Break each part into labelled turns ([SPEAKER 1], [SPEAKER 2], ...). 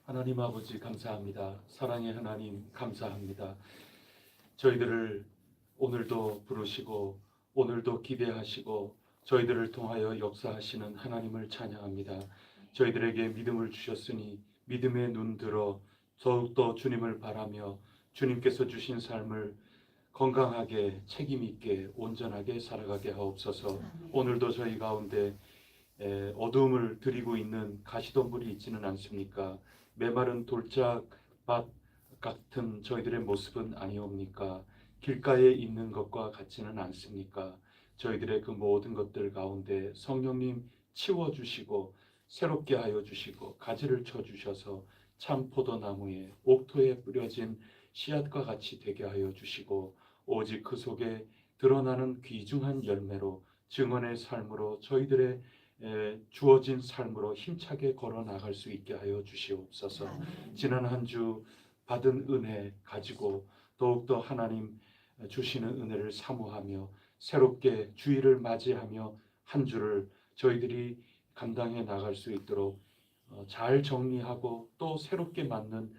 [SPEAKER 1] 하나님 아버지 감사합니다. 사랑의 하나님 감사합니다. 저희들을 오늘도 부르시고 오늘도 기대하시고 저희들을 통하여 역사하시는 하나님을 찬양합니다. 저희들에게 믿음을 주셨으니 믿음의 눈 들어 더욱더 주님을 바라며 주님께서 주신 삶을 건강하게 책임있게 온전하게 살아가게 하옵소서. 오늘도 저희 가운데 어두움을 드리고 있는 가시덤불이 있지는 않습니까? 메마른 돌짝밭 같은 저희들의 모습은 아니옵니까? 길가에 있는 것과 같지는 않습니까? 저희들의 그 모든 것들 가운데 성령님 치워주시고 새롭게 하여 주시고 가지를 쳐주셔서 참 포도나무에 옥토에 뿌려진 씨앗과 같이 되게 하여 주시고 오직 그 속에 드러나는 귀중한 열매로 증언의 삶으로 저희들의 주어진 삶으로 힘차게 걸어 나갈 수 있게 하여 주시옵소서. 지난 한 주 받은 은혜 가지고 더욱더 하나님 주시는 은혜를 사모하며 새롭게 주일을 맞이하며 한 주를 저희들이 감당해 나갈 수 있도록 잘 정리하고 또 새롭게 맞는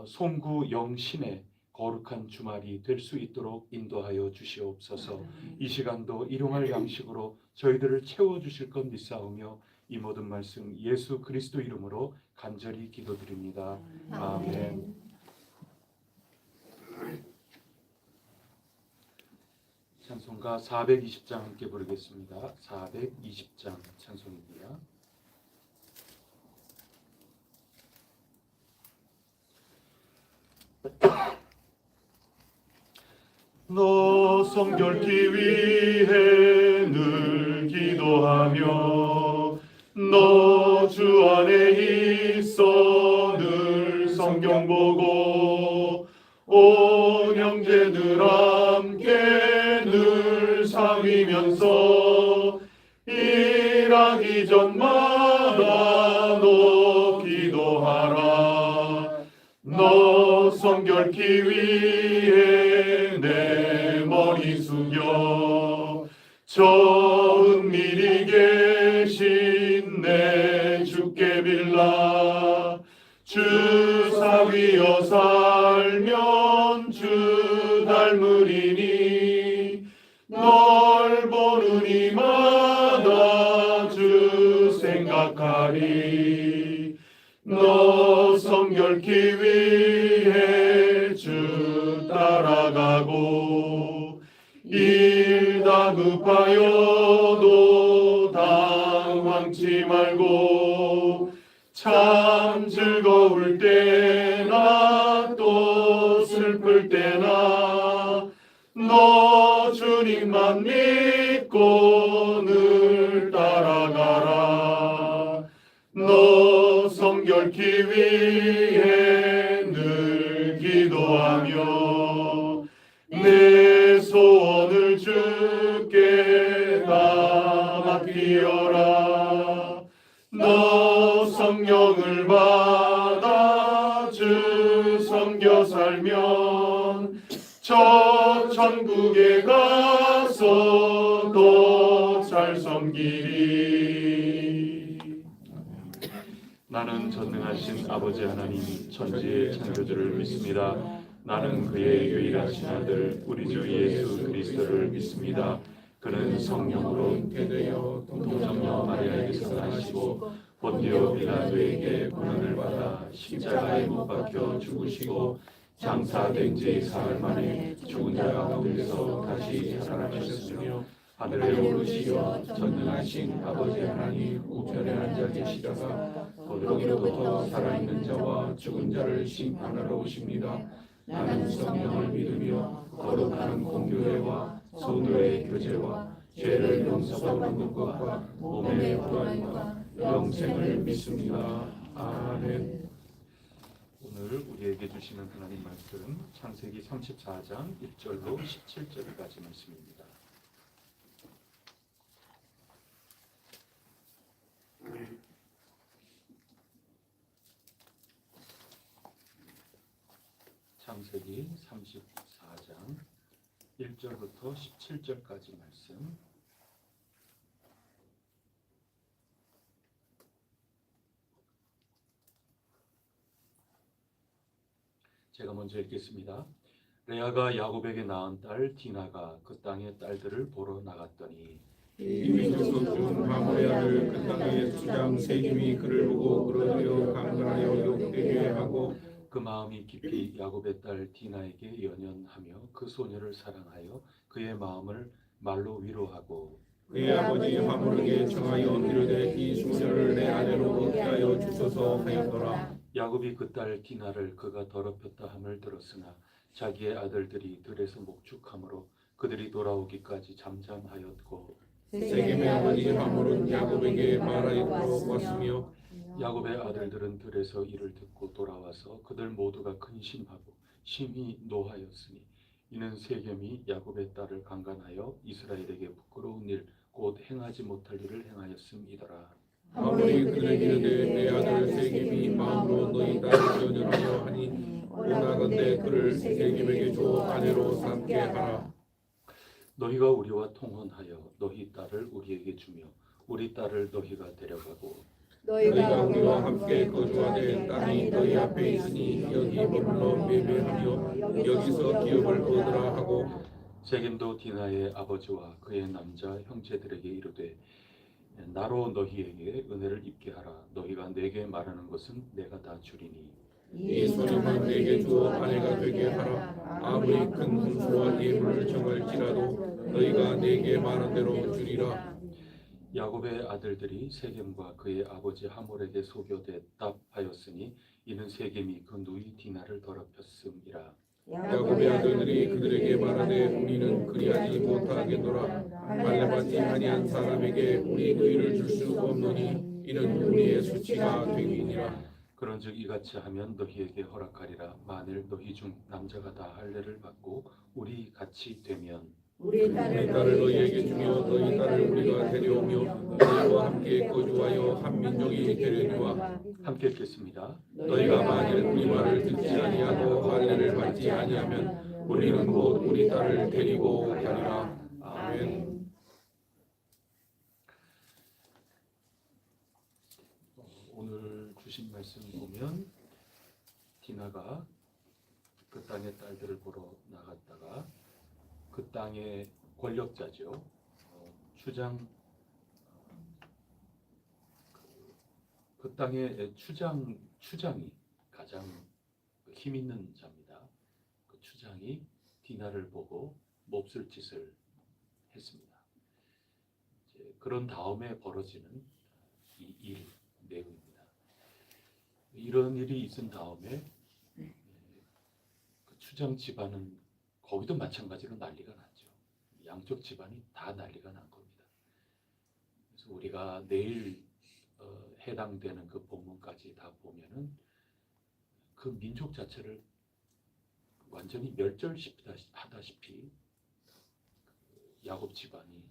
[SPEAKER 1] 송구 영신의 거룩한 주말이 될 수 있도록 인도하여 주시옵소서. 이 시간도 일용할 양식으로 저희들을 채워주실 것 믿사오며 이 모든 말씀 예수 그리스도 이름으로 간절히 기도드립니다. 아멘. 찬송가 420장 함께 부르겠습니다. 420장 찬송입니다. 너 성결케 위해 늘 기도하며 너 주 안에 있어 늘 성경 보고 온 형제들 함께 늘 사위면서 일하기 전마다 너 기도하라. 너 성결케 위해 내 머리 숙여 저 은밀히 계신 내 주께 빌라. 주 사위여 살면 주 닮으리니 널 보는 이마다 주 생각하리. 너 성결케 위해 주 따라가고 일 다급하여도 당황치 말고 참 즐거울 때나 또 슬플 때나 너 주님만 믿고 늘 따라가라. 너 성결케 위해 늘 기도하며 내 소원을 주께 다 맡기어라. 너 성령을 받아 주 섬겨 살면 저 천국에 가서 더 잘 섬기리. 나는 전능하신 아버지 하나님 천지의 창조주를 믿습니다. 나는 그의 유일하신 아들 우리 주 예수 그리스도를 믿습니다. 그는 성령으로 잉태되어 동정녀 마리아에게서 나시고 본디오 빌라도에게 고난을 받아 십자가에 못 박혀 죽으시고 장사된 지 사흘 만에 죽은 자 가운데서 다시 살아나셨으며 하늘에 오르시어 전능하신 아버지 하나님 우편에 앉아 계시다가 거룩으로부터 살아있는 자와 죽은 자를 심판하러 오십니다. 나는 성령을 믿으며 거룩한 공교회와 성도의 교제와 죄를 용서받는 것과 몸의 부활과 영생을 믿습니다. 아멘. 오늘 우리에게 주시는 하나님 말씀 창세기 34장 1절로 17절까지 말씀입니다. 창세기 34장 1절부터 17절까지 말씀. 제가 먼저 읽겠습니다. 레아가 야곱에게 낳은 딸 디나가 그 땅의 딸들을 보러 나갔더니
[SPEAKER 2] 이미 조선 중 하모의 아들 그 땅의 수장 세겜이 그를 보고 그러하여 강건하여 욕되게 하고
[SPEAKER 1] 그 마음이 깊이 야곱의 딸 디나에게 연연하며 그 소녀를 사랑하여 그의 마음을 말로 위로하고
[SPEAKER 2] 그의 아버지 하모에게 청하여 이르되 이 소녀를 내 아내로 얻게 하여 주소서 하였더라.
[SPEAKER 1] 야곱이 그 딸 디나를 그가 더럽혔다 함을 들었으나 자기의 아들들이 들에서 목축함으로 그들이 돌아오기까지 잠잠하였고
[SPEAKER 2] 세겜의 아버지 하모는 야곱에게 말하여 왔으며
[SPEAKER 1] 야곱의 아들들은 들에서 이를 듣고 돌아와서 그들 모두가 근심하고 심히 노하였으니 이는 세겜이 야곱의 딸을 강간하여 이스라엘에게 부끄러운 일 곧 행하지 못할 일을 행하였음이더라.
[SPEAKER 2] 하모니 그들에게 이르되 내 아들 세겜이 마음으로 너희 딸을 연연하여 하니 원하건대 그를 세겜에게 줘 아내로 삼게 하라.
[SPEAKER 1] 너희가 우리와 통혼하여 너희 딸을 우리에게 주며 우리 딸을 너희가 데려가고
[SPEAKER 2] 너희가 우리와 함께 거주하되 땅이 너희 앞에 있으니 여기 머물러 매매하며 여기서 기업을 얻으라 하고
[SPEAKER 1] 세겜도 디나의 아버지와 그의 남자 형제들에게 이르되 나로 너희에게 은혜를 입게 하라. 너희가 내게 말하는 것은 내가 다 주리니
[SPEAKER 2] 이 소녀만 내게 주어 아내가 되게 하라. 아무리 큰 hun수와 예물을 정할지라도 너희가 내게 말한 대로 주리라.
[SPEAKER 1] 야곱의 아들들이 세겜과 그의 아버지 하몰에게 속여 대답하였으니 이는 세겜이 그 누이 디나를 더럽혔음이라.
[SPEAKER 2] 야곱의 아들들이 그들에게 말하되 우리는 그리하지 못하겠노라. 말려받지 아니한 사람에게 우리 누이를 줄 수 없노니 이는 우리의 수치가 되니라.
[SPEAKER 1] 그런즉 이같이 하면 너희에게 허락하리라. 만일 너희 중 남자가 다 할례를 받고 우리 같이 되면
[SPEAKER 2] 우리 딸을 너희에게 주며 너희 딸을 우리가 데려오며 너희와 함께 거주하여 한 민족이 되려니와.
[SPEAKER 1] 함께 읽겠습니다.
[SPEAKER 2] 너희가 만일 우리 말을 듣지 아니하고 할례를 받지 아니하면 우리는 곧 우리 딸을 데리고 가리라. 아멘.
[SPEAKER 1] 오늘 주신 말씀 보면 디나가 그 땅의 딸들을 보러 나갔다가 그 땅의 권력자죠. 그 땅의 추장이 가장 힘 있는 자입니다. 그 추장이 디나를 보고 몹쓸 짓을 했습니다. 이제 그런 다음에 벌어지는 이 일 내용입니다. 이런 일이 있은 다음에 그 추장 집안은 거기도 마찬가지로 난리가 났죠. 양쪽 집안이 다 난리가 난 겁니다. 그래서 우리가 내일 해당되는 그 본문까지 다 보면은 그 민족 자체를 완전히 멸절하다시피 야곱 집안이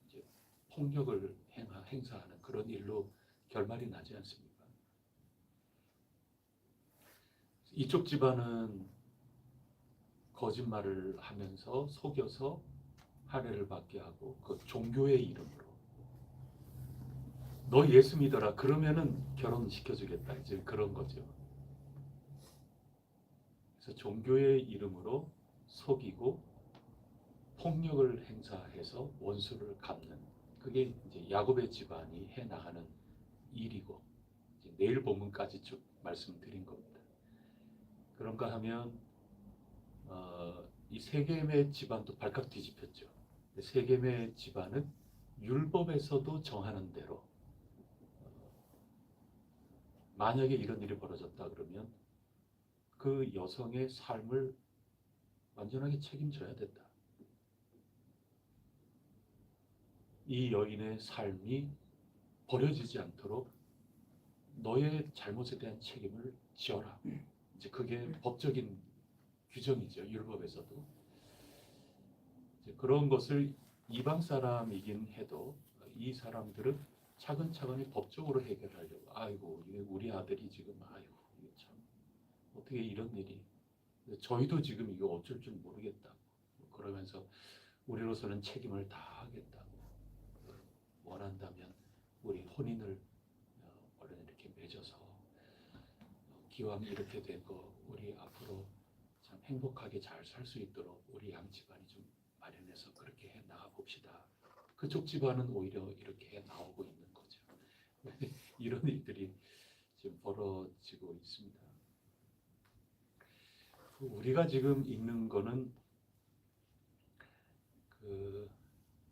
[SPEAKER 1] 이제 폭력을 행사하는 그런 일로 결말이 나지 않습니까? 이쪽 집안은 거짓말을 하면서 속여서 할례를 받게 하고 그 종교의 이름으로 너 예수 믿어라 그러면은 결혼시켜주겠다 이제 그런 거죠. 그래서 종교의 이름으로 속이고 폭력을 행사해서 원수를 갚는 그게 이제 야곱의 집안이 해 나가는 일이고 이제 내일 본문까지 쭉 말씀드린 겁니다. 그런가 하면 이 세겜의 집안도 발칵 뒤집혔죠. 세겜의 집안은 율법에서도 정하는 대로 만약에 이런 일이 벌어졌다 그러면 그 여성의 삶을 완전하게 책임져야 된다. 이 여인의 삶이 버려지지 않도록 너의 잘못에 대한 책임을 지어라. 이제 그게 법적인 규정이죠. 율법에서도. 이제 그런 것을 이방 사람이긴 해도 이 사람들은 차근차근히 법적으로 해결하려고. 아이고, 우리 아들이 지금 아이고, 이게 참 어떻게 이런 일이. 저희도 지금 이거 어쩔 줄 모르겠다고. 그러면서 우리로서는 책임을 다하겠다고. 원한다면 우리 혼인을 얼른 이렇게 맺어서 기왕 이렇게 된 거 우리 앞으로 행복하게 잘 살 수 있도록 우리 양 집안이 좀 마련해서 그렇게 해 나가 봅시다. 그쪽 집안은 오히려 이렇게 해 나오고 있는 거죠. 이런 일들이 지금 벌어지고 있습니다. 우리가 지금 읽는 거는 그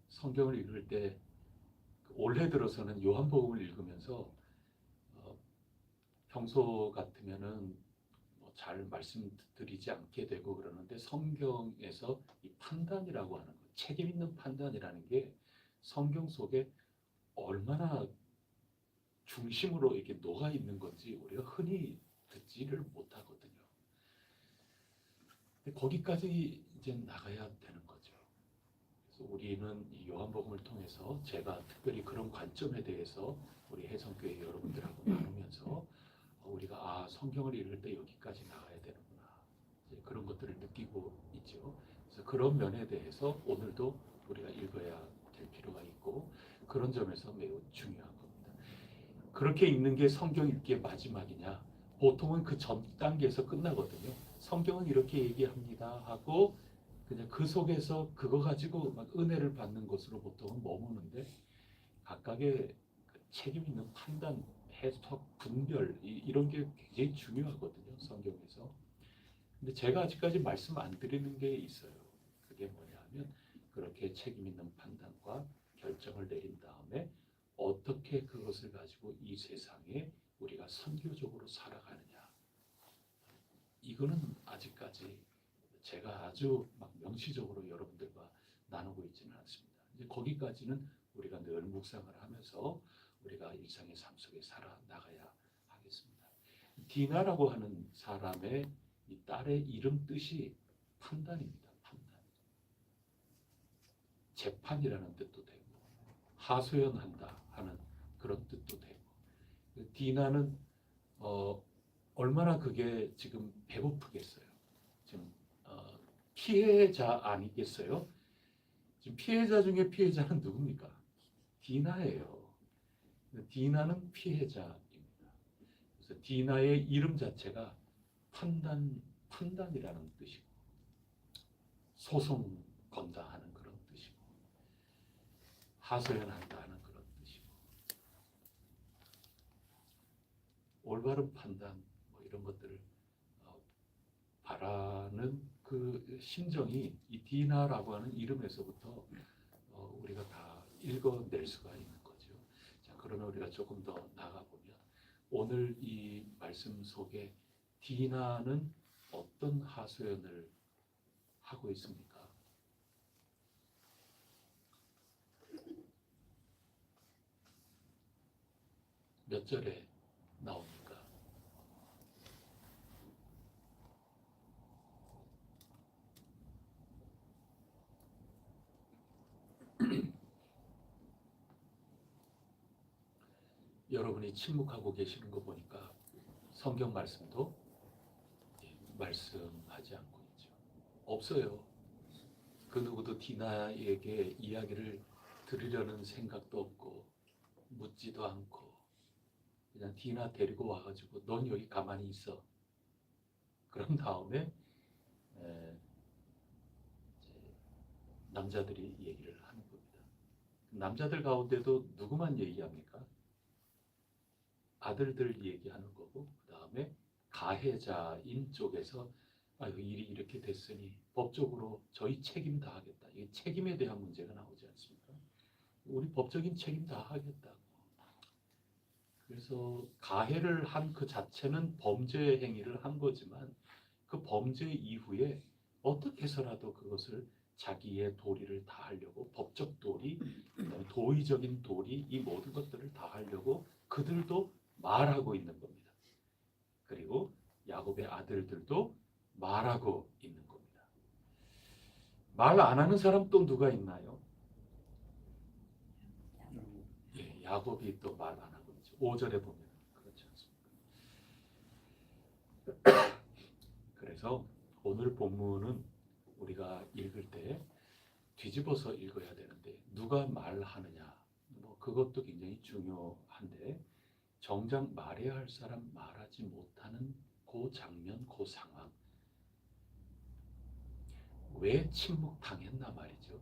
[SPEAKER 1] 성경을 읽을 때 올해 들어서는 요한복음을 읽으면서 평소 같으면은 잘 말씀드리지 않게 되고 그러는데 성경에서 이 판단이라고 하는 것, 책임 있는 판단이라는 게 성경 속에 얼마나 중심으로 이렇게 녹아 있는 건지 우리가 흔히 듣지를 못하거든요. 근데 거기까지 이제 나가야 되는 거죠. 그래서 우리는 이 요한복음을 통해서 제가 특별히 그런 관점에 대해서 우리 혜성교회 여러분들하고 나누면서 우리가 성경을 읽을 때 여기까지 나가야 되는구나, 이제 그런 것들을 느끼고 있죠. 그래서 그런 면에 대해서 오늘도 우리가 읽어야 될 필요가 있고 그런 점에서 매우 중요한 겁니다. 그렇게 읽는 게 성경 읽기의 마지막이냐? 보통은 그 전 단계에서 끝나거든요. 성경은 이렇게 얘기합니다 하고 그냥 그 속에서 그거 가지고 막 은혜를 받는 것으로 보통은 머무는데 각각의 책임 있는 판단, 해석, 분별 이런 게 굉장히 중요하거든요. 성경에서. 근데 제가 아직까지 말씀 안 드리는 게 있어요. 그게 뭐냐 하면 그렇게 책임 있는 판단과 결정을 내린 다음에 어떻게 그것을 가지고 이 세상에 우리가 선교적으로 살아가느냐. 이거는 아직까지 제가 아주 막 명시적으로 여러분들과 나누고 있지는 않습니다. 이제 거기까지는 우리가 늘 묵상을 하면서 우리가 일상의 삶 속에 살아나가야 하겠습니다. 디나라고 하는 사람의 이 딸의 이름 뜻이 판단입니다. 판단. 재판이라는 뜻도 되고 하소연한다 하는 그런 뜻도 되고 디나는 얼마나 그게 지금 배고프겠어요. 지금 피해자 아니겠어요? 지금 피해자 중에 피해자는 누굽니까? 디나예요. 디나는 피해자입니다. 그래서 디나의 이름 자체가 판단이라는 뜻이고 소송 건다 하는 그런 뜻이고 하소연한다 하는 그런 뜻이고 올바른 판단 이런 것들을 바라는 그 심정이 이 디나라고 하는 이름에서부터 우리가 다 읽어낼 수가 있는 거죠. 자, 그러면 우리가 조금 더 나가보면 오늘 이 말씀 속에 디나는 어떤 하소연을 하고 있습니까? 몇 절에 나옵니까? 여러분이 침묵하고 계시는 거 보니까 성경 말씀도 말씀하지 않고 있죠. 없어요. 그 누구도 디나에게 이야기를 들으려는 생각도 없고 묻지도 않고 그냥 디나 데리고 와가지고 넌 여기 가만히 있어. 그런 다음에 이제 남자들이 얘기를 하는 겁니다. 남자들 가운데도 누구만 얘기합니까? 아들들 얘기하는 거고 그 다음에 가해자인 쪽에서 일이 이렇게 됐으니 법적으로 저희 책임 다 하겠다. 이게 책임에 대한 문제가 나오지 않습니까? 우리 법적인 책임 다 하겠다고. 그래서 가해를 한 그 자체는 범죄 행위를 한 거지만 그 범죄 이후에 어떻게 해서라도 그것을 자기의 도리를 다 하려고 법적 도리, 도의적인 도리 이 모든 것들을 다 하려고 그들도 말하고 있는 겁니다. 그리고 야곱의 아들들도 말하고 있는 겁니다. 말 안 하는 사람 또 누가 있나요? 예, 야곱이 또 말 안 하고 있죠. 5절에 보면 그렇지 않습니까? 그래서 오늘 본문은 우리가 읽을 때 뒤집어서 읽어야 되는데 누가 말하느냐 그것도 굉장히 중요한데 정작 말해야 할 사람 말하지 못하는 그 장면, 그 상황 왜 침묵당했나 말이죠.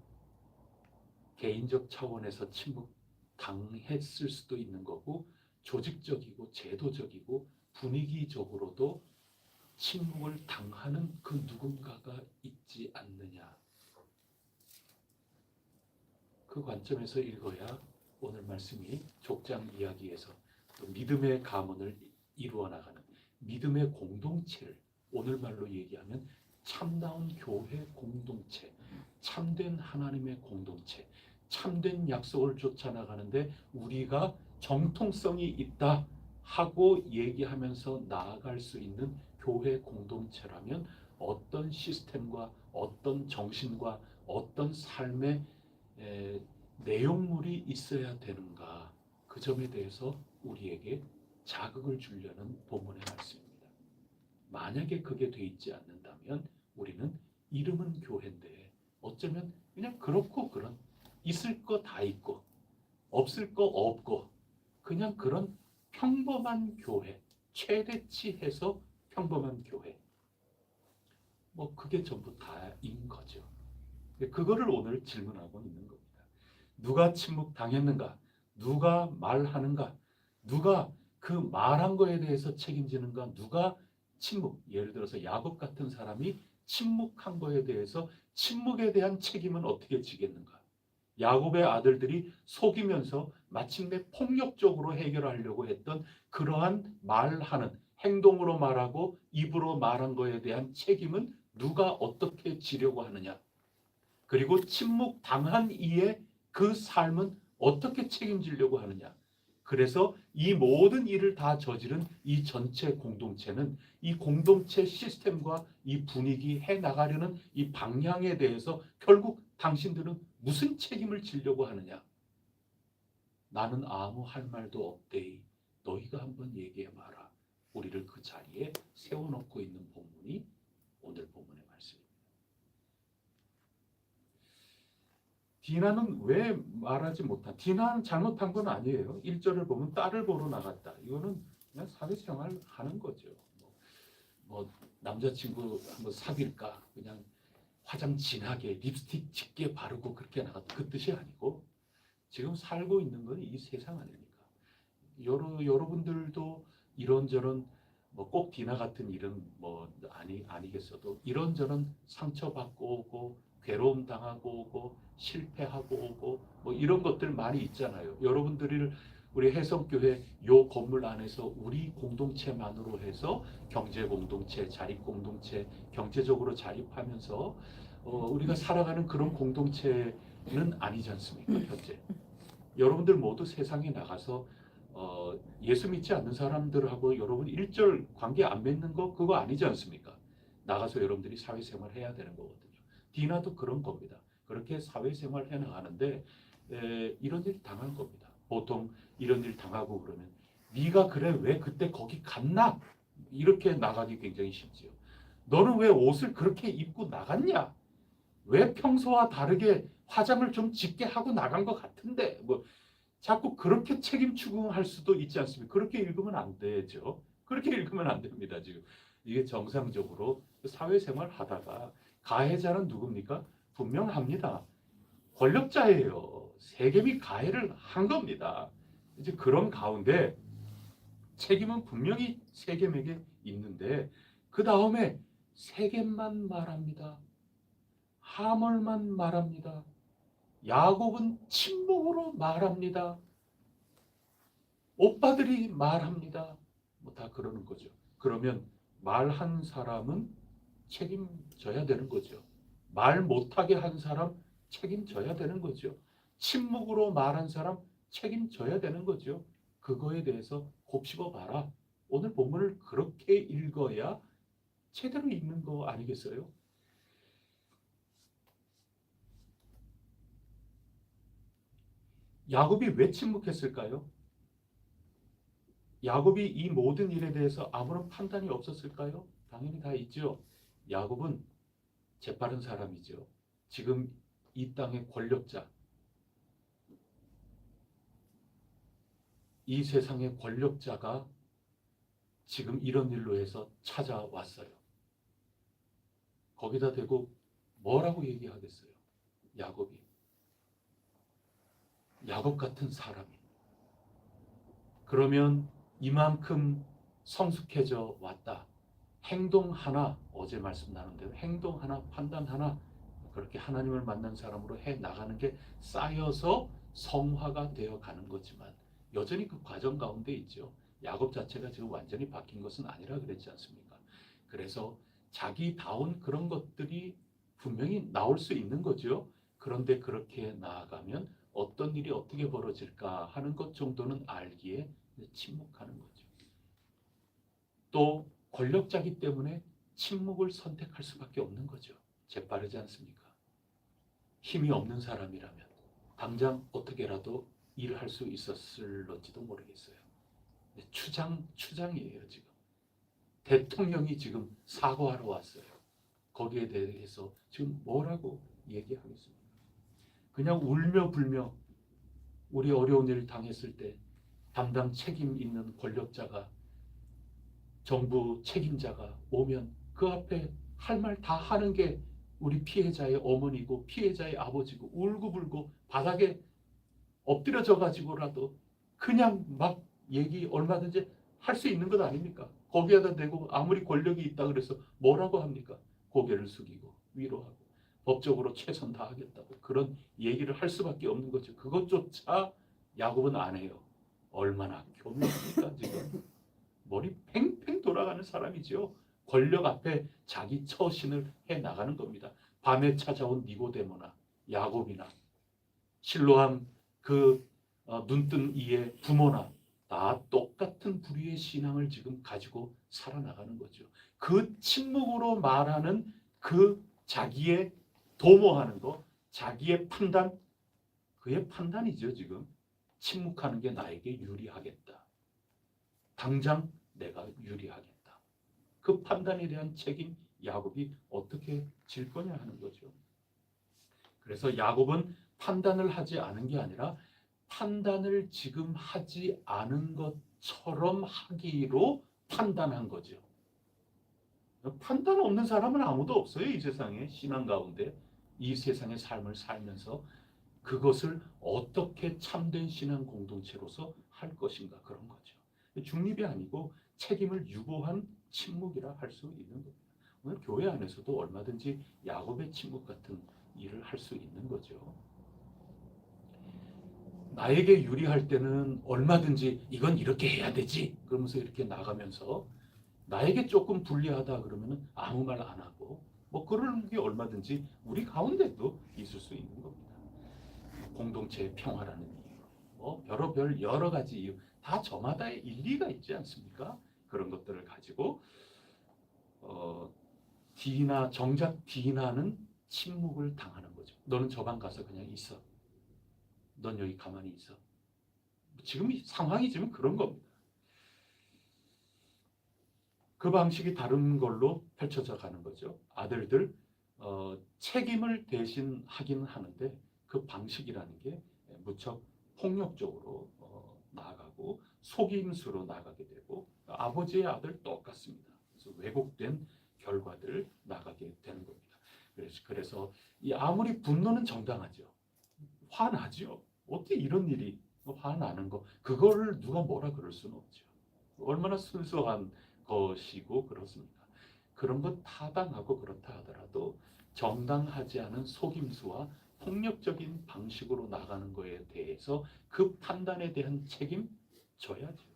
[SPEAKER 1] 개인적 차원에서 침묵당했을 수도 있는 거고 조직적이고 제도적이고 분위기적으로도 침묵을 당하는 그 누군가가 있지 않느냐. 그 관점에서 읽어야 오늘 말씀이 족장 이야기에서 또 믿음의 가문을 이루어 나가는 믿음의 공동체를 오늘 말로 얘기하면 참다운 교회 공동체, 참된 하나님의 공동체, 참된 약속을 쫓아나가는데 우리가 정통성이 있다 하고 얘기하면서 나아갈 수 있는 교회 공동체라면 어떤 시스템과 어떤 정신과 어떤 삶의 내용물이 있어야 되는가, 그 점에 대해서 우리에게 자극을 주려는 본문의 말씀입니다. 만약에 그게 돼 있지 않는다면 우리는 이름은 교회인데 어쩌면 그냥 그렇고 그런 있을 거 다 있고 없을 거 없고 그냥 그런 평범한 교회, 최대치해서 평범한 교회, 뭐 그게 전부 다인 거죠. 그거를 오늘 질문하고 있는 겁니다. 누가 침묵당했는가? 누가 말하는가? 누가 그 말한 거에 대해서 책임지는가? 누가 침묵, 예를 들어서 야곱 같은 사람이 침묵한 거에 대해서 침묵에 대한 책임은 어떻게 지겠는가? 야곱의 아들들이 속이면서 마침내 폭력적으로 해결하려고 했던 그러한 말하는, 행동으로 말하고 입으로 말한 거에 대한 책임은 누가 어떻게 지려고 하느냐? 그리고 침묵당한 이의 그 삶은 어떻게 책임지려고 하느냐? 그래서 이 모든 일을 다 저지른 이 전체 공동체는 이 공동체 시스템과 이 분위기 해나가려는 이 방향에 대해서 결국 당신들은 무슨 책임을 지려고 하느냐? 나는 아무 할 말도 없대이. 너희가 한번 얘기해 봐라. 우리를 그 자리에 세워놓고 있는 본문이 오늘 본문의 말씀입니다. 디나는 왜 말하지 못한? 디나는 잘못한 건 아니에요. 1절을 보면 딸을 보러 나갔다. 이거는 그냥 사회생활 하는 거죠. 뭐 남자친구 한번 사귈까? 그냥 화장 진하게 립스틱 짙게 바르고 그렇게 나갔다. 그 뜻이 아니고 지금 살고 있는 건 이 세상 아닙니까? 여러분들도 이런저런 뭐 꼭 디나 같은 일은 뭐 아니겠어도 이런저런 상처받고 오고 괴로움 당하고 오고 실패하고 오고 뭐 이런 것들 많이 있잖아요. 여러분들이 우리 해성교회 요 건물 안에서 우리 공동체만으로 해서 경제 공동체, 자립 공동체, 경제적으로 자립하면서 우리가 살아가는 그런 공동체는 아니지 않습니까? 현재 여러분들 모두 세상에 나가서 예수 믿지 않는 사람들하고 여러분 일절 관계 안 맺는 거 그거 아니지 않습니까? 나가서 여러분들이 사회생활 해야 되는 거거든요. 디나도 그런 겁니다. 그렇게 사회생활 해나가는데 이런 일 당한 겁니다. 보통 이런 일 당하고 그러면 네가 그래 왜 그때 거기 갔나? 이렇게 나가기 굉장히 쉽지요. 너는 왜 옷을 그렇게 입고 나갔냐? 왜 평소와 다르게 화장을 좀 짙게 하고 나간 것 같은데 뭐 자꾸 그렇게 책임 추궁할 수도 있지 않습니까? 그렇게 읽으면 안 되죠. 그렇게 읽으면 안 됩니다. 지금 이게 정상적으로 사회생활 하다가 가해자는 누굽니까? 분명합니다. 권력자예요. 세겜이 가해를 한 겁니다. 이제 그런 가운데 책임은 분명히 세겜에게 있는데 그 다음에 세겜만 말합니다. 하몰만 말합니다. 야곱은 침묵으로 말합니다. 오빠들이 말합니다. 뭐 다 그러는 거죠. 그러면 말한 사람은 책임져야 되는 거죠. 말 못하게 한 사람 책임져야 되는 거죠. 침묵으로 말한 사람 책임져야 되는 거죠. 그거에 대해서 곱씹어 봐라. 오늘 본문을 그렇게 읽어야 제대로 읽는 거 아니겠어요? 야곱이 왜 침묵했을까요? 야곱이 이 모든 일에 대해서 아무런 판단이 없었을까요? 당연히 다 있죠. 야곱은 재빠른 사람이죠. 지금 이 땅의 권력자, 이 세상의 권력자가 지금 이런 일로 해서 찾아왔어요. 거기다 대고 뭐라고 얘기하겠어요? 야곱이. 야곱 같은 사람이. 그러면 이만큼 성숙해져 왔다. 행동 하나, 어제 말씀 나눈 대로 행동 하나, 판단 하나, 그렇게 하나님을 만난 사람으로 해 나가는 게 쌓여서 성화가 되어 가는 거지만 여전히 그 과정 가운데 있죠. 야곱 자체가 지금 완전히 바뀐 것은 아니라 그랬지 않습니까? 그래서 자기다운 그런 것들이 분명히 나올 수 있는 거죠. 그런데 그렇게 나아가면 어떤 일이 어떻게 벌어질까 하는 것 정도는 알기에 침묵하는 거죠. 또 권력자기 때문에 침묵을 선택할 수밖에 없는 거죠. 재빠르지 않습니까? 힘이 없는 사람이라면 당장 어떻게라도 일을 할 수 있었을런지도 모르겠어요. 추장이에요, 지금. 대통령이 지금 사과하러 왔어요. 거기에 대해서 지금 뭐라고 얘기하겠습니까? 그냥 울며 불며 우리 어려운 일 당했을 때 담당 책임 있는 권력자가 정부 책임자가 오면 그 앞에 할 말 다 하는 게 우리 피해자의 어머니고 피해자의 아버지고 울고불고 바닥에 엎드려져 가지고라도 그냥 막 얘기 얼마든지 할 수 있는 것 아닙니까? 거기에다 대고 아무리 권력이 있다 그래서 뭐라고 합니까? 고개를 숙이고 위로하고 법적으로 최선 다하겠다고 그런 얘기를 할 수밖에 없는 거죠. 그것조차 야곱은 안 해요. 얼마나 교묘합니까 지금. 머리 팽팽 돌아가는 사람이지요. 권력 앞에 자기 처신을 해 나가는 겁니다. 밤에 찾아온 니고데모나 야곱이나 실로암 그 눈뜬 이의 부모나 다 똑같은 부류의 신앙을 지금 가지고 살아나가는 거죠. 그 침묵으로 말하는 그 자기의 도모하는 거, 자기의 판단, 그의 판단이죠. 지금 침묵하는 게 나에게 유리하겠다. 당장 내가 유리하겠다. 그 판단에 대한 책임 야곱이 어떻게 질 거냐 하는 거죠. 그래서 야곱은 판단을 하지 않은 게 아니라 판단을 지금 하지 않은 것처럼 하기로 판단한 거죠. 판단 없는 사람은 아무도 없어요. 이 세상에 신앙 가운데 이 세상의 삶을 살면서 그것을 어떻게 참된 신앙 공동체로서 할 것인가 그런 거죠. 중립이 아니고 책임을 유보한 침묵이라 할 수 있는 겁니다. 오늘 교회 안에서도 얼마든지 야곱의 침묵 같은 일을 할 수 있는 거죠. 나에게 유리할 때는 얼마든지 이건 이렇게 해야 되지 그러면서 이렇게 나가면서 나에게 조금 불리하다 그러면 아무 말 안 하고 뭐 그런 게 얼마든지 우리 가운데도 있을 수 있는 겁니다. 공동체의 평화라는 이유, 뭐 여러 가지 이유 다 저마다의 일리가 있지 않습니까? 그런 것들을 가지고 정작 디나는 침묵을 당하는 거죠. 너는 저 방 가서 그냥 있어. 넌 여기 가만히 있어. 지금 상황이 지금 그런 겁니다. 그 방식이 다른 걸로 펼쳐져 가는 거죠. 아들들 책임을 대신 하긴 하는데 그 방식이라는 게 무척 폭력적으로 나아가고 속임수로 나가게 되고 아버지의 아들 똑같습니다. 그래서 왜곡된 결과들 나가게 되는 겁니다. 그래서 이 아무리 분노는 정당하죠. 화나죠. 어떻게 이런 일이 화나는 거 그거를 누가 뭐라 그럴 수는 없죠. 얼마나 순수한 것이고 그렇습니다. 그런 것 타당하고 그렇다 하더라도 정당하지 않은 속임수와 폭력적인 방식으로 나가는 것에 대해서 그 판단에 대한 책임 져야죠.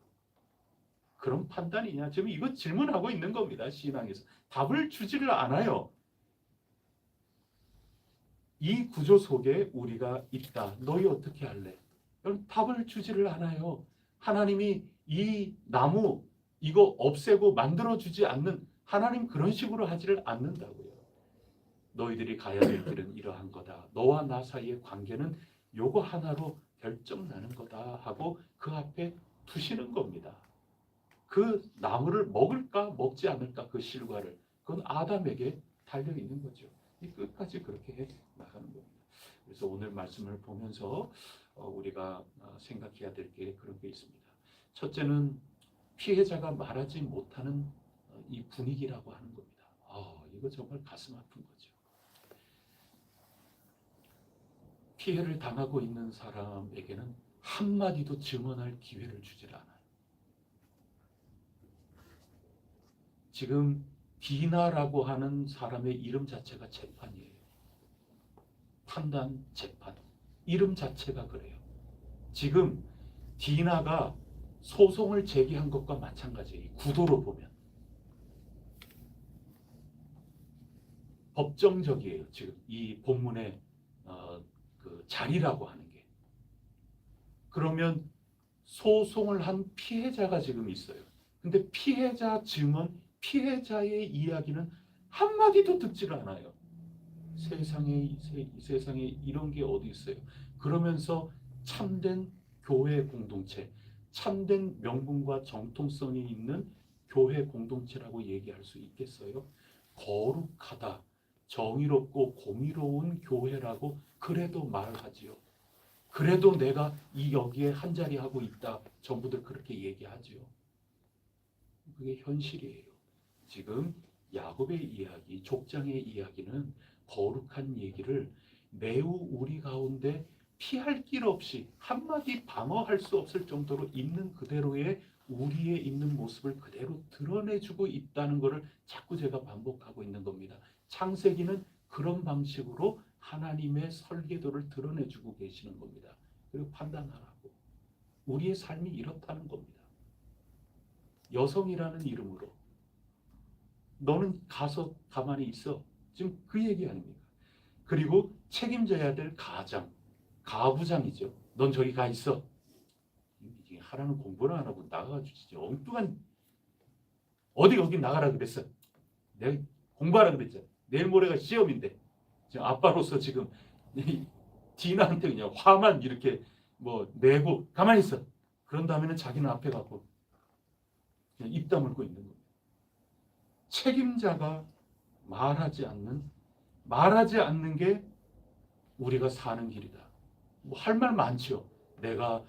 [SPEAKER 1] 그런 판단이냐? 지금 이거 질문하고 있는 겁니다. 신앙에서. 답을 주지를 않아요. 이 구조 속에 우리가 있다. 너희 어떻게 할래? 답을 주지를 않아요. 하나님이 이 나무 이거 없애고 만들어주지 않는 하나님 그런 식으로 하지를 않는다고요. 너희들이 가야 될 길은 이러한 거다. 너와 나 사이의 관계는 요거 하나로 결정나는 거다 하고 그 앞에 두시는 겁니다. 그 나무를 먹을까 먹지 않을까 그 실과를 그건 아담에게 달려있는 거죠. 이 끝까지 그렇게 해 나가는 겁니다. 그래서 오늘 말씀을 보면서 우리가 생각해야 될 게 그런 게 있습니다. 첫째는 피해자가 말하지 못하는 이 분위기라고 하는 겁니다. 이거 정말 가슴 아픈 거죠. 피해를 당하고 있는 사람에게는 한마디도 증언할 기회를 주질 않아요. 지금 디나라고 하는 사람의 이름 자체가 재판이에요. 판단, 재판. 이름 자체가 그래요. 지금 디나가 소송을 제기한 것과 마찬가지예요. 구도로 보면. 법정적이에요. 지금 이 본문의 그 자리라고 하는 게. 그러면 소송을 한 피해자가 지금 있어요. 근데 피해자 증언, 피해자의 이야기는 한마디도 듣지를 않아요. 세상에 이런 게 어디 있어요. 그러면서 참된 교회 공동체, 참된 명분과 정통성이 있는 교회 공동체라고 얘기할 수 있겠어요? 거룩하다, 정의롭고 공의로운 교회라고 그래도 말하지요. 그래도 내가 여기에 한자리 하고 있다. 전부들 그렇게 얘기하지요. 그게 현실이에요. 지금 야곱의 이야기, 족장의 이야기는 거룩한 얘기를 매우 우리 가운데 피할 길 없이 한마디 방어할 수 없을 정도로 있는 그대로의 우리의 있는 모습을 그대로 드러내주고 있다는 것을 자꾸 제가 반복하고 있는 겁니다. 창세기는 그런 방식으로 하나님의 설계도를 드러내주고 계시는 겁니다. 그리고 판단하라고. 우리의 삶이 이렇다는 겁니다. 여성이라는 이름으로 너는 가서 가만히 있어. 지금 그 얘기 아닙니까? 그리고 책임져야 될 가장, 가부장이죠. 넌 저기 가 있어. 하라는 공부를 안 하고 나가가지고 진짜 엉뚱한 어디 거기 나가라 그랬어. 내가 공부하라 그랬잖아. 내일 모레가 시험인데 지금 아빠로서 지금 디나한테 그냥 화만 이렇게 뭐 내고 가만히 있어. 그런 다음에는 자기는 앞에 가고 그냥 입 다물고 있는 겁니다. 책임자가 말하지 않는 게 우리가 사는 길이다. 뭐 할 말 많죠. 내가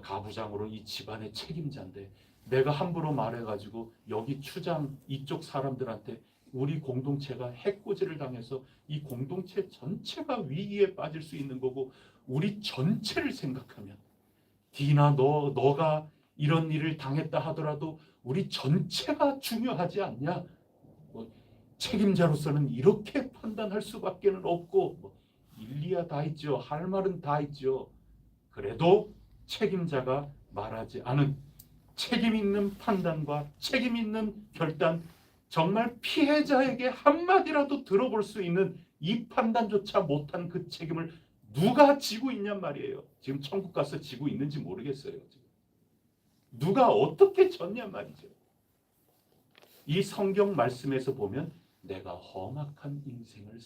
[SPEAKER 1] 가부장으로 이 집안의 책임자인데 내가 함부로 말해가지고 여기 추장 이쪽 사람들한테 우리 공동체가 해코지를 당해서 이 공동체 전체가 위기에 빠질 수 있는 거고 우리 전체를 생각하면 디나 너가 이런 일을 당했다 하더라도 우리 전체가 중요하지 않냐? 뭐 책임자로서는 이렇게 판단할 수밖에는 없고 뭐 일리야 다 있죠. 할 말은 다 있죠. 그래도 책임자가 말하지 않은 책임 있는 판단과 책임 있는 결단, 정말 피해자에게 한마디라도 들어볼 수 있는 이 판단조차 못한 그 책임을 누가 지고 있냔 말이에요. 지금 천국 가서 지고 있는지 모르겠어요. 지금. 누가 어떻게 졌냔 말이죠. 이 성경 말씀에서 보면 내가 험악한 인생을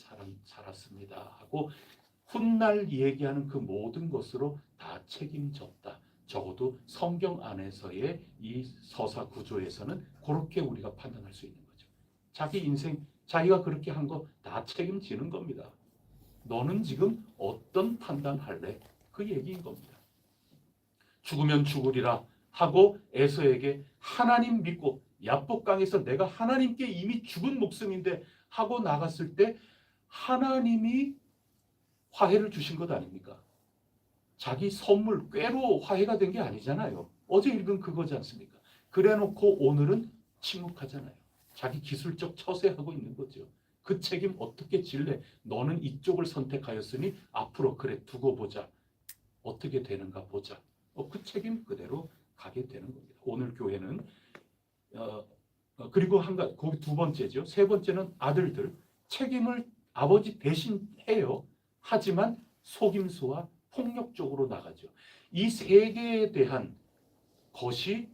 [SPEAKER 1] 살았습니다 하고 훗날 얘기하는 그 모든 것으로 다 책임졌다. 적어도 성경 안에서의 이 서사 구조에서는 그렇게 우리가 판단할 수 있는 거죠. 자기 인생, 자기가 그렇게 한 거 다 책임지는 겁니다. 너는 지금 어떤 판단할래? 그 얘기인 겁니다. 죽으면 죽으리라 하고 에서에게 하나님 믿고 야복강에서 내가 하나님께 이미 죽은 목숨인데 하고 나갔을 때 하나님이 화해를 주신 것 아닙니까? 자기 선물 꾀로 화해가 된 게 아니잖아요. 어제 읽은 그거지 않습니까? 그래놓고 오늘은 침묵하잖아요. 자기 기술적 처세하고 있는 거죠. 그 책임 어떻게 질래? 너는 이쪽을 선택하였으니 앞으로 그래 두고 보자. 어떻게 되는가 보자. 그 책임 그대로 가게 되는 겁니다. 오늘 교회는 그리고 거기 두 번째죠. 세 번째는 아들들 책임을 아버지 대신 해요. 하지만 속임수와 폭력적으로 나가죠. 이 세계에 대한 것이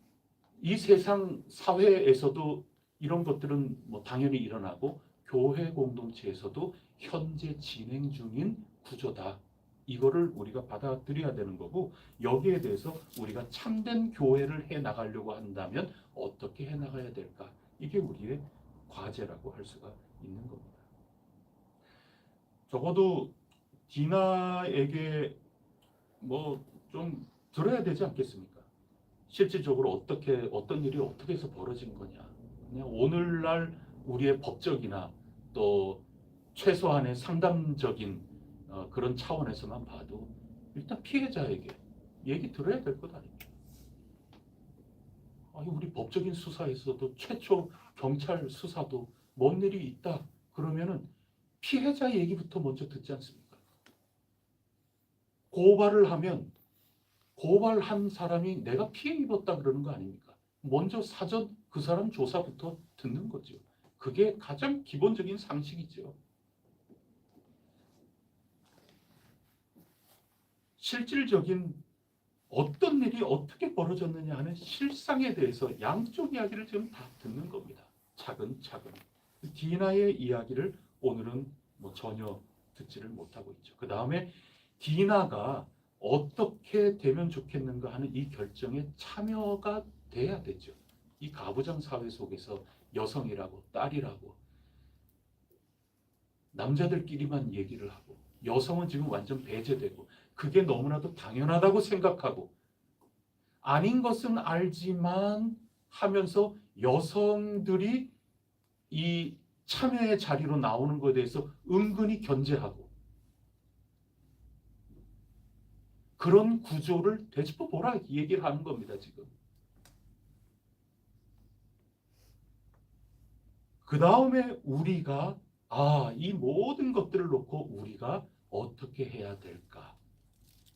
[SPEAKER 1] 이 세상 사회에서도 이런 것들은 뭐 당연히 일어나고 교회 공동체에서도 현재 진행 중인 구조다. 이거를 우리가 받아들여야 되는 거고 여기에 대해서 우리가 참된 교회를 해 나가려고 한다면 어떻게 해 나가야 될까? 이게 우리의 과제라고 할 수가 있는 겁니다. 적어도 디나에게 뭐 좀 들어야 되지 않겠습니까? 실질적으로 어떤 일이 어떻게 해서 벌어진 거냐? 그냥 오늘날 우리의 법적이나 또 최소한의 상담적인 그런 차원에서만 봐도 일단 피해자에게 얘기 들어야 될 것 아닙니까? 아니, 우리 법적인 수사에서도 최초 경찰 수사도 뭔 일이 있다 그러면은 피해자 얘기부터 먼저 듣지 않습니까? 고발을 하면 고발한 사람이 내가 피해 입었다 그러는 거 아닙니까? 먼저 사전 그 사람 조사부터 듣는 거죠. 그게 가장 기본적인 상식이죠. 실질적인 어떤 일이 어떻게 벌어졌느냐 하는 실상에 대해서 양쪽 이야기를 지금 다 듣는 겁니다. 차근차근. 디나의 이야기를 오늘은 뭐 전혀 듣지를 못하고 있죠. 그 다음에 디나가 어떻게 되면 좋겠는가 하는 이 결정에 참여가 돼야 되죠. 이 가부장 사회 속에서 여성이라고 딸이라고 남자들끼리만 얘기를 하고 여성은 지금 완전 배제되고 그게 너무나도 당연하다고 생각하고 아닌 것은 알지만 하면서 여성들이 이 참여의 자리로 나오는 것에 대해서 은근히 견제하고 그런 구조를 되짚어 보라 이 얘기를 하는 겁니다. 지금. 그 다음에 우리가 이 모든 것들을 놓고 우리가 어떻게 해야 될까?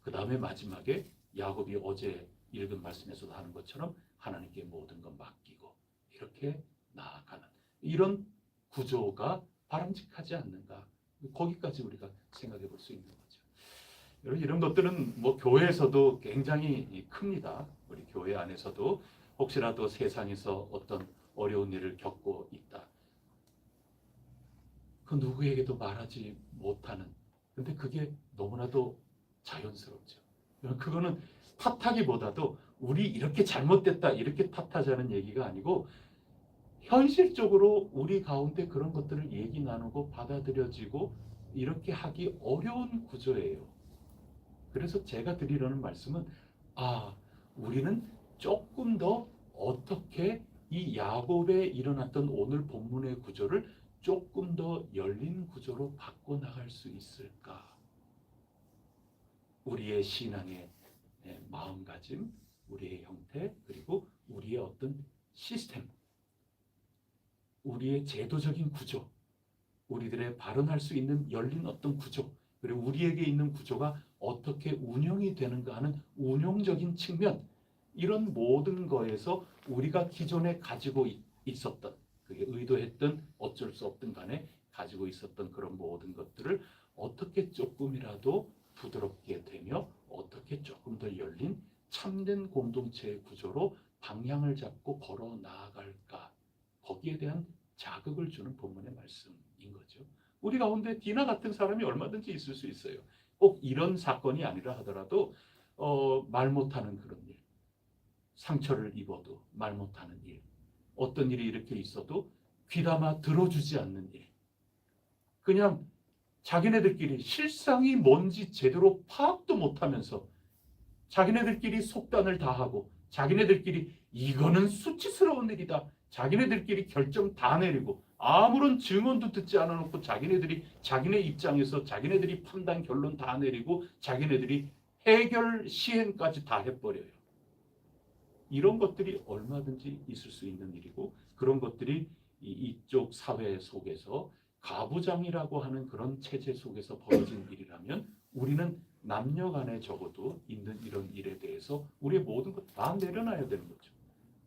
[SPEAKER 1] 그 다음에 마지막에 야곱이 어제 읽은 말씀에서도 하는 것처럼 하나님께 모든 것 맡기고 이렇게 나아가는 이런 구조가 바람직하지 않는가? 거기까지 우리가 생각해 볼 수 있는 거죠. 여러분 이런 것들은 뭐 교회에서도 굉장히 큽니다. 우리 교회 안에서도 혹시라도 세상에서 어떤 어려운 일을 겪고 있다. 그 누구에게도 말하지 못하는. 근데 그게 너무나도 자연스럽죠. 그거는 탓하기보다도 우리 이렇게 잘못됐다 이렇게 탓하자는 얘기가 아니고 현실적으로 우리 가운데 그런 것들을 얘기 나누고 받아들여지고 이렇게 하기 어려운 구조예요. 그래서 제가 드리려는 말씀은 우리는 조금 더 어떻게 이 야곱에 일어났던 오늘 본문의 구조를 조금 더 열린 구조로 바꿔나갈 수 있을까? 우리의 신앙의 마음가짐, 우리의 형태, 그리고 우리의 어떤 시스템, 우리의 제도적인 구조, 우리들의 발언할 수 있는 열린 어떤 구조, 그리고 우리에게 있는 구조가 어떻게 운영이 되는가 하는 운용적인 측면, 이런 모든 거에서 우리가 기존에 가지고 있었던, 그게 의도했든 어쩔 수 없든 간에 가지고 있었던 그런 모든 것들을 어떻게 조금이라도 부드럽게 되며 어떻게 조금 더 열린 참된 공동체의 구조로 방향을 잡고 걸어 나아갈까, 거기에 대한 자극을 주는 본문의 말씀인 거죠. 우리 가운데 디나 같은 사람이 얼마든지 있을 수 있어요. 꼭 이런 사건이 아니라 하더라도 말 못하는 그런 일, 상처를 입어도 말 못하는 일, 어떤 일이 이렇게 있어도 귀담아 들어주지 않는 일, 그냥 자기네들끼리 실상이 뭔지 제대로 파악도 못하면서 자기네들끼리 속단을 다 하고 자기네들끼리 이거는 수치스러운 일이다, 자기네들끼리 결정 다 내리고 아무런 증언도 듣지 않아 놓고 자기네들이 자기네 입장에서 자기네들이 판단 결론 다 내리고 자기네들이 해결 시행까지 다 해버려요. 이런 것들이 얼마든지 있을 수 있는 일이고 그런 것들이 이쪽 사회 속에서 가부장이라고 하는 그런 체제 속에서 벌어진 일이라면 우리는 남녀 간에 적어도 있는 이런 일에 대해서 우리의 모든 것 다 내려놔야 되는 거죠.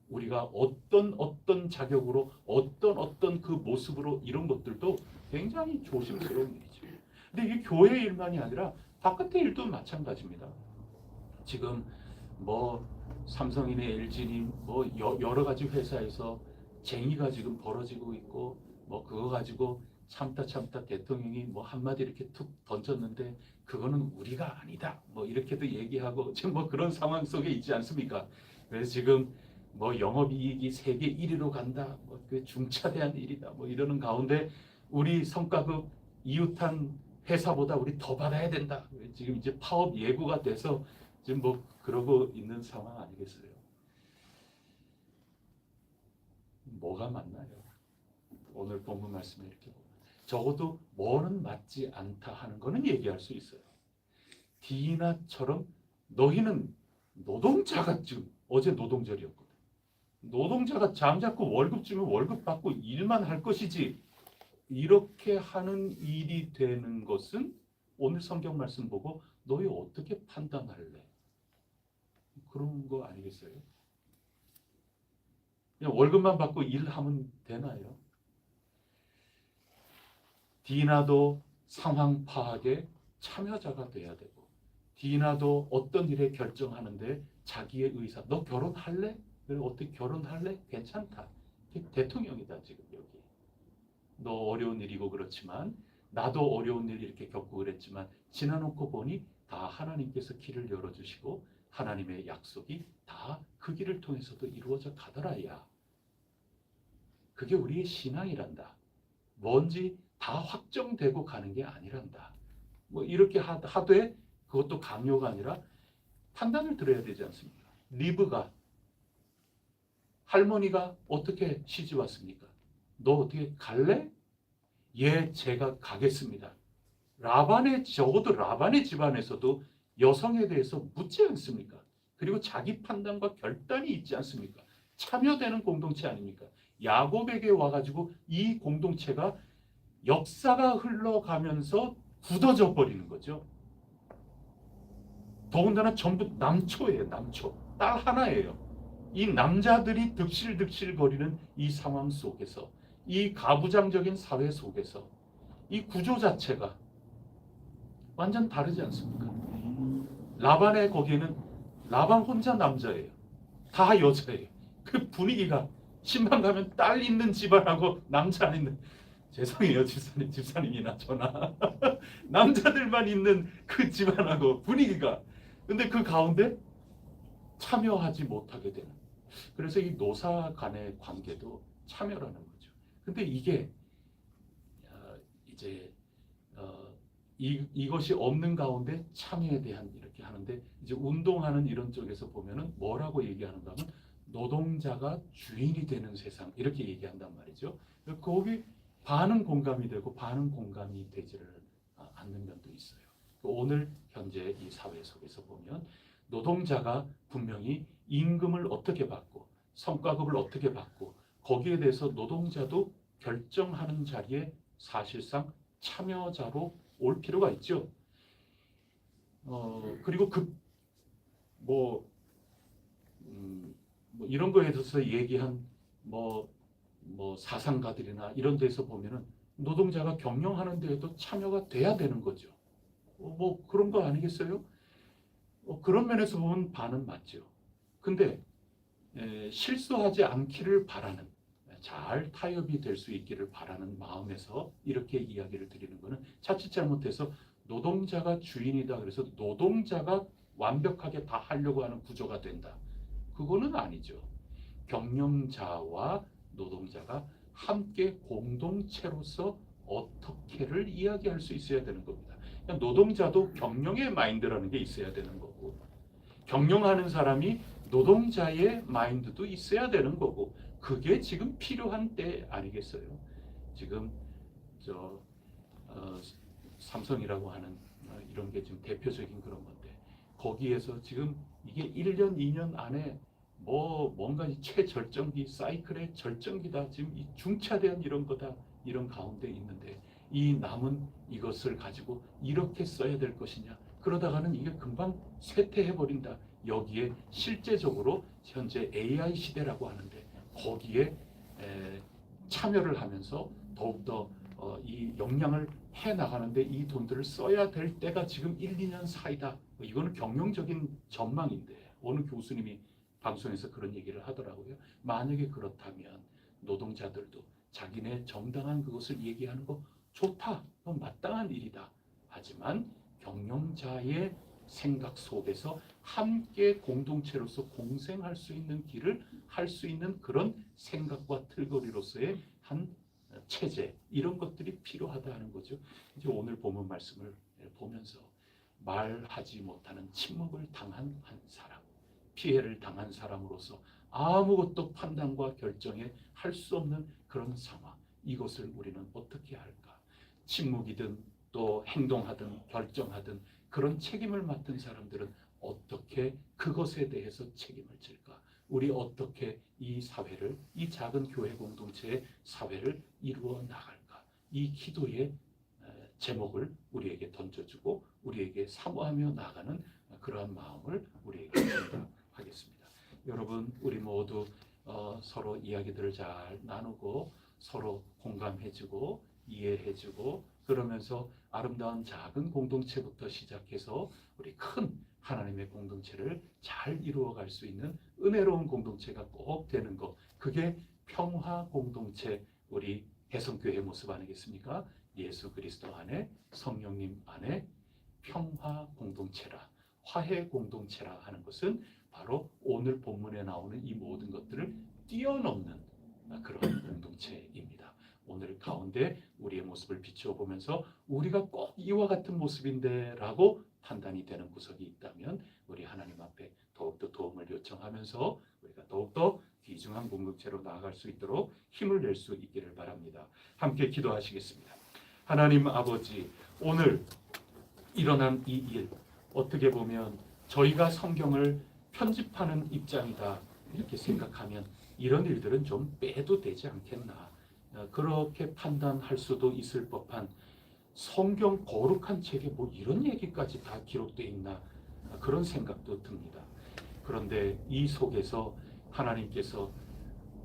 [SPEAKER 1] 우리가 어떤 자격으로 어떤 그 모습으로 이런 것들도 굉장히 조심스러운 일이죠. 근데 이게 교회 일만이 아니라 바깥의 일도 마찬가지입니다. 지금 뭐 삼성이니 LG니 뭐 여러 가지 회사에서 쟁의가 지금 벌어지고 있고 뭐 그거 가지고 참다 대통령이 뭐 한마디 이렇게 툭 던졌는데 그거는 우리가 아니다 뭐 이렇게도 얘기하고 지금 뭐 그런 상황 속에 있지 않습니까? 그래서 지금 뭐 영업이익이 세계 1위로 간다, 뭐 그 중차대한 일이다, 뭐 이러는 가운데 우리 성과급 이웃한 회사보다 우리 더 받아야 된다. 지금 이제 파업 예고가 돼서 지금 뭐 그러고 있는 상황 아니겠어요? 뭐가 맞나요? 오늘 본문 말씀에 이렇게 보면 적어도 뭐는 맞지 않다 하는 거는 얘기할 수 있어요. 디나처럼 너희는 노동자가 지금 어제 노동절이었거든. 노동자가 잠자코 월급 주면 월급 받고 일만 할 것이지 이렇게 하는 일이 되는 것은 오늘 성경 말씀 보고 너희 어떻게 판단할래? 그런 거 아니겠어요? 그냥 월급만 받고 일하면 되나요? 디나도 상황 파악에 참여자가 돼야 되고 디나도 어떤 일에 결정하는데 자기의 의사 너 결혼할래? 그래 어떻게 결혼할래? 괜찮다. 대통령이다 지금 여기. 너 어려운 일이고 그렇지만 나도 어려운 일 이렇게 겪고 그랬지만 지나놓고 보니 다 하나님께서 길을 열어주시고 하나님의 약속이 다 그 길을 통해서도 이루어져 가더라야. 그게 우리의 신앙이란다. 뭔지 다 확정되고 가는 게 아니란다. 뭐 이렇게 하되 그것도 강요가 아니라 판단을 들어야 되지 않습니까? 리브가 할머니가 어떻게 시집 왔습니까? 너 어떻게 갈래? 예, 제가 가겠습니다. 적어도 라반의 집안에서도 여성에 대해서 묻지 않습니까? 그리고 자기 판단과 결단이 있지 않습니까? 참여되는 공동체 아닙니까? 야곱에게 와가지고 이 공동체가 역사가 흘러가면서 굳어져 버리는 거죠. 더군다나 전부 남초예요. 남초. 딸 하나예요. 이 남자들이 득실득실 거리는 이 상황 속에서 이 가부장적인 사회 속에서 이 구조 자체가 완전 다르지 않습니까? 라반의 거기에는 라반 혼자 남자예요. 다 여자예요. 그 분위기가 신방 가면 딸 있는 집안하고 남자 안 있는 죄송해요 집사님이나 저나 남자들만 있는 그 집안하고 분위기가 근데 그 가운데 참여하지 못하게 되는 그래서 이 노사 간의 관계도 참여라는 거죠. 근데 이게 이제 이것이 없는 가운데 참여에 대한 이렇게 하는데 이제 운동하는 이런 쪽에서 보면은 뭐라고 얘기하는가 하면 노동자가 주인이 되는 세상 이렇게 얘기한단 말이죠. 거기 반은 공감이 되고 반은 공감이 되지를 않는 면도 있어요. 오늘 현재 이 사회 속에서 보면 노동자가 분명히 임금을 어떻게 받고 성과급을 어떻게 받고 거기에 대해서 노동자도 결정하는 자리에 사실상 참여자로 올 필요가 있죠. 그리고 뭐 이런 거에 대해서 얘기한 뭐 사상가들이나 이런 데서 보면은 노동자가 경영하는 데에도 참여가 돼야 되는 거죠. 뭐 그런 거 아니겠어요? 그런 면에서 보면 반은 맞죠. 근데 실수하지 않기를 바라는 잘 타협이 될 수 있기를 바라는 마음에서 이렇게 이야기를 드리는 것은 자칫 잘못해서 노동자가 주인이다 그래서 노동자가 완벽하게 다 하려고 하는 구조가 된다. 그거는 아니죠. 경영자와 노동자가 함께 공동체로서 어떻게를 이야기할 수 있어야 되는 겁니다. 노동자도 경영의 마인드라는 게 있어야 되는 거고 경영하는 사람이 노동자의 마인드도 있어야 되는 거고 그게 지금 필요한 때 아니겠어요? 지금 삼성이라고 하는 이런 게 지금 대표적인 그런 건데 거기에서 지금 이게 1년, 2년 안에 뭔가 최절정기 사이클의 절정기다. 지금 이 중차대한 이런 거다. 이런 가운데 있는데 이 남은 이것을 가지고 이렇게 써야 될 것이냐. 그러다가는 이게 금방 쇠퇴해버린다. 여기에 실제적으로 현재 AI 시대라고 하는데 거기에 참여를 하면서 더욱더 이 역량을 해나가는데 이 돈들을 써야 될 때가 지금 1, 2년 사이다. 이거는 경영적인 전망인데 어느 교수님이 방송에서 그런 얘기를 하더라고요. 만약에 그렇다면 노동자들도 자기네 정당한 그것을 얘기하는 거 좋다. 그건 마땅한 일이다. 하지만 경영자의 생각 속에서 함께 공동체로서 공생할 수 있는 길을 할 수 있는 그런 생각과 틀거리로서의 한 체제 이런 것들이 필요하다 하는 거죠. 이제 오늘 본문 말씀을 보면서 말하지 못하는 침묵을 당한 한 사람, 피해를 당한 사람으로서 아무것도 판단과 결정에 할 수 없는 그런 상황, 이것을 우리는 어떻게 할까? 침묵이든 또 행동하든 결정하든 그런 책임을 맡은 사람들은 어떻게 그것에 대해서 책임을 질까? 우리 어떻게 이 사회를, 이 작은 교회 공동체의 사회를 이루어 나갈까? 이 기도의 제목을 우리에게 던져주고 우리에게 사모하며 나가는 그러한 마음을 우리에게 전달하겠습니다. 여러분, 우리 모두 서로 이야기들을 잘 나누고 서로 공감해주고 이해해주고 그러면서 아름다운 작은 공동체부터 시작해서 우리 큰 하나님의 공동체를 잘 이루어갈 수 있는 은혜로운 공동체가 꼭 되는 것, 그게 평화 공동체, 우리 해성교회 모습 아니겠습니까? 예수 그리스도 안에, 성령님 안에 평화 공동체라, 화해 공동체라 하는 것은 바로 오늘 본문에 나오는 이 모든 것들을 뛰어넘는 그런 공동체입니다. 오늘 가운데 우리의 모습을 비추어 보면서 우리가 꼭 이와 같은 모습인데 라고 판단이 되는 구석이 있다면 우리 하나님 앞에 더욱더 도움을 요청하면서 우리가 더욱더 귀중한 공동체로 나아갈 수 있도록 힘을 낼 수 있기를 바랍니다. 함께 기도하시겠습니다. 하나님 아버지, 오늘 일어난 이 일, 어떻게 보면 저희가 성경을 편집하는 입장이다 이렇게 생각하면 이런 일들은 좀 빼도 되지 않겠나, 그렇게 판단할 수도 있을 법한 성경 거룩한 책에 뭐 이런 얘기까지 다 기록되어 있나, 그런 생각도 듭니다. 그런데 이 속에서 하나님께서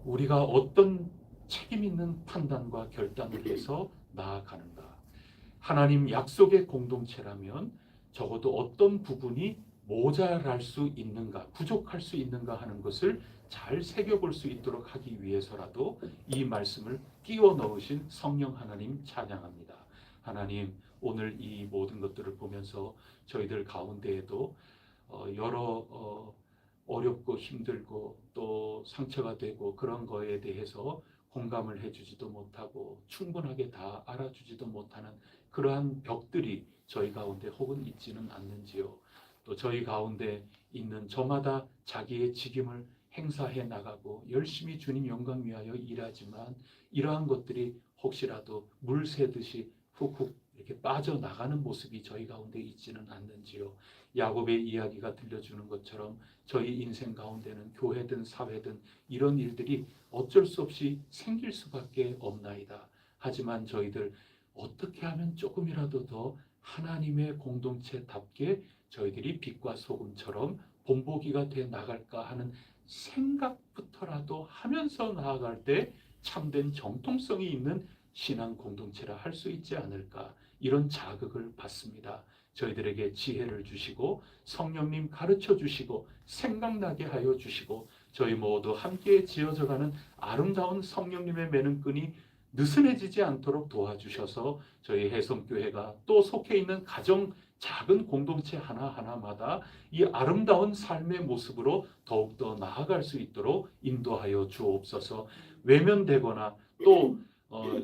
[SPEAKER 1] 우리가 어떤 책임 있는 판단과 결단을 해서 나아가는가, 하나님 약속의 공동체라면 적어도 어떤 부분이 모자랄 수 있는가, 부족할 수 있는가 하는 것을 잘 새겨볼 수 있도록 하기 위해서라도 이 말씀을 끼워 넣으신 성령 하나님 찬양합니다. 하나님, 오늘 이 모든 것들을 보면서 저희들 가운데에도 여러 어렵고 힘들고 또 상처가 되고 그런 거에 대해서 공감을 해주지도 못하고 충분하게 다 알아주지도 못하는 그러한 벽들이 저희 가운데 혹은 있지는 않는지요. 또 저희 가운데 있는 저마다 자기의 직임을 행사해 나가고 열심히 주님 영광 위하여 일하지만 이러한 것들이 혹시라도 물 새듯이 훅훅 이렇게 빠져나가는 모습이 저희 가운데 있지는 않는지요. 야곱의 이야기가 들려주는 것처럼 저희 인생 가운데는 교회든 사회든 이런 일들이 어쩔 수 없이 생길 수밖에 없나이다. 하지만 저희들 어떻게 하면 조금이라도 더 하나님의 공동체답게 저희들이 빛과 소금처럼 본보기가 돼 나갈까 하는 생각부터라도 하면서 나아갈 때 참된 정통성이 있는 신앙 공동체라 할 수 있지 않을까, 이런 자극을 받습니다. 저희들에게 지혜를 주시고 성령님 가르쳐 주시고 생각나게 하여 주시고 저희 모두 함께 지어져가는 아름다운 성령님의 매는 끈이 느슨해지지 않도록 도와주셔서 저희 해성교회가 또 속해 있는 가정 작은 공동체 하나하나마다 이 아름다운 삶의 모습으로 더욱더 나아갈 수 있도록 인도하여 주옵소서. 외면되거나 또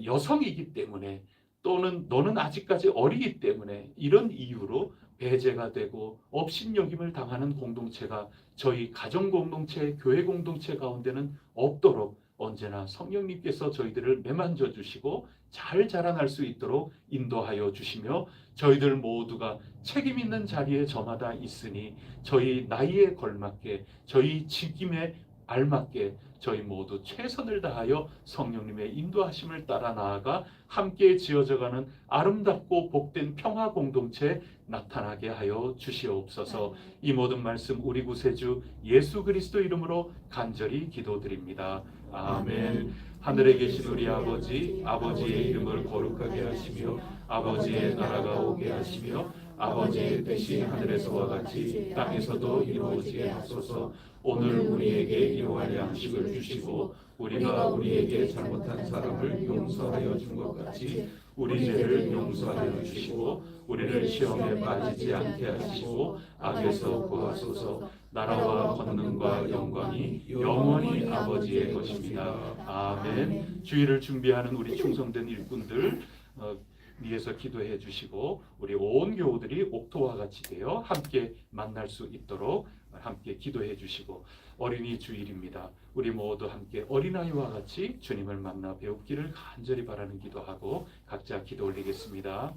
[SPEAKER 1] 여성이기 때문에 또는 너는 아직까지 어리기 때문에 이런 이유로 배제가 되고 업신여김을 당하는 공동체가 저희 가정 공동체, 교회 공동체 가운데는 없도록 언제나 성령님께서 저희들을 매만져 주시고 잘 자라날 수 있도록 인도하여 주시며 저희들 모두가 책임 있는 자리에 저마다 있으니 저희 나이에 걸맞게 저희 직임에 알맞게 저희 모두 최선을 다하여 성령님의 인도하심을 따라 나아가 함께 지어져가는 아름답고 복된 평화 공동체 나타나게 하여 주시옵소서. 이 모든 말씀 우리 구세주 예수 그리스도 이름으로 간절히 기도드립니다. 아멘. 하늘에 계신 우리 아버지, 아버지의 이름을 거룩하게 하시며 아버지의 나라가 오게 하시며 아버지의 뜻이 하늘에서와 같이 땅에서도 이루어지게 하소서. 오늘 우리에게 일용할 양식을 주시고 우리가 우리에게 잘못한 사람을 용서하여 준 것 같이 우리 죄를 용서하여 주시고 우리를 시험에 빠지지 않게 하시고 악에서 구하소서. 나라와 권능과 영광이 영원히 아버지의 것입니다. 아멘. 주일을 준비하는 우리 충성된 일꾼들 위해서 기도해 주시고 우리 온 교우들이 옥토와 같이 되어 함께 만날 수 있도록 함께 기도해 주시고 어린이 주일입니다. 우리 모두 함께 어린아이와 같이 주님을 만나 배우기를 간절히 바라는 기도하고 각자 기도 올리겠습니다.